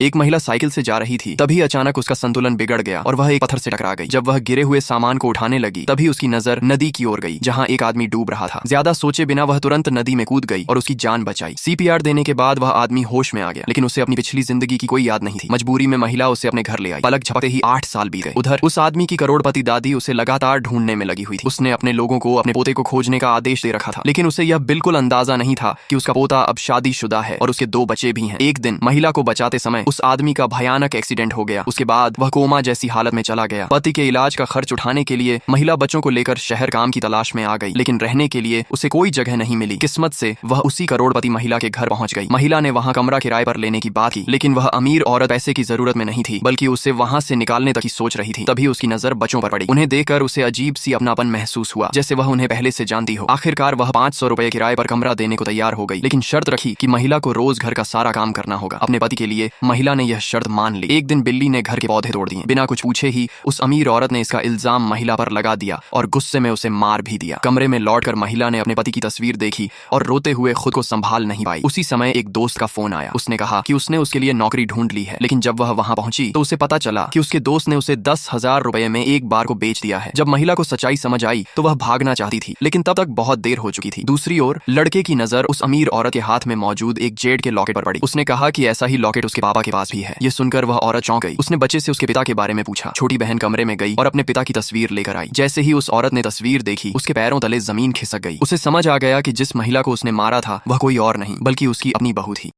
एक महिला साइकिल से जा रही थी, तभी अचानक उसका संतुलन बिगड़ गया और वह एक पत्थर से टकरा गई। जब वह गिरे हुए सामान को उठाने लगी, तभी उसकी नजर नदी की ओर गई, जहां एक आदमी डूब रहा था। ज्यादा सोचे बिना वह तुरंत नदी में कूद गई और उसकी जान बचाई। सीपीआर देने के बाद वह आदमी होश में आ गया, लेकिन उसे अपनी पिछली जिंदगी की कोई याद नहीं थी। मजबूरी में महिला उसे अपने घर ले आई। पलक झपकते ही 8 साल बीत गए। उधर उस आदमी की करोड़पति दादी उसे लगातार ढूंढने में लगी हुई थी। उसने अपने लोगों को अपने पोते को खोजने का आदेश दे रखा था, लेकिन उसे यह बिल्कुल अंदाजा नहीं था कि उसका पोता अब शादीशुदा है और उसके 2 बच्चे भी हैं। एक दिन महिला को बचाते समय उस आदमी का भयानक एक्सीडेंट हो गया। उसके बाद वह कोमा जैसी हालत में चला गया। पति के इलाज का खर्च उठाने के लिए महिला बच्चों को लेकर शहर काम की तलाश में आ गई, लेकिन रहने के लिए उसे कोई जगह नहीं मिली। किस्मत से वह उसी करोड़पति महिला के घर पहुंच गई। महिला ने वहां कमरा किराए पर लेने की बात की, लेकिन वह अमीर औरत पैसे की जरूरत में नहीं थी, बल्कि उसे वहां से निकालने तक की सोच रही थी। तभी उसकी नजर बच्चों पर पड़ी। उन्हें देखकर उसे अजीब सी अपनापन महसूस हुआ, जैसे वह उन्हें पहले से जानती हो। आखिरकार वह 500 रुपए किराए पर कमरा देने को तैयार हो गई, लेकिन शर्त रखी कि महिला को रोज घर का सारा काम करना होगा। अपने पति के लिए महिला ने यह शर्त मान ली। एक दिन बिल्ली ने घर के पौधे तोड़ दिए। बिना कुछ पूछे ही उस अमीर औरत ने इसका इल्जाम महिला पर लगा दिया और गुस्से में उसे मार भी दिया। कमरे में लौटकर महिला ने अपने पति की तस्वीर देखी और रोते हुए खुद को संभाल नहीं पाई। उसी समय एक दोस्त का फोन आया। उसने कहा कि उसने उसके लिए नौकरी ढूंढ ली है, लेकिन जब वह वहां पहुंची तो उसे पता चला कि उसके दोस्त ने उसे 10,000 रुपए में एक बार को बेच दिया है। जब महिला को सच्चाई समझ आई तो वह भागना चाहती थी, लेकिन तब तक बहुत देर हो चुकी थी। दूसरी ओर लड़के की नजर उस अमीर औरत के हाथ में मौजूद एक जेड के लॉकेट पर पड़ी। उसने कहा कि ऐसा ही लॉकेट उसके पापा के पास भी है। ये सुनकर वह औरत चौंक गई। उसने बच्चे से उसके पिता के बारे में पूछा। छोटी बहन कमरे में गई और अपने पिता की तस्वीर लेकर आई। जैसे ही उस औरत ने तस्वीर देखी, उसके पैरों तले जमीन खिसक गई। उसे समझ आ गया कि जिस महिला को उसने मारा था वह कोई और नहीं बल्कि उसकी अपनी बहू थी।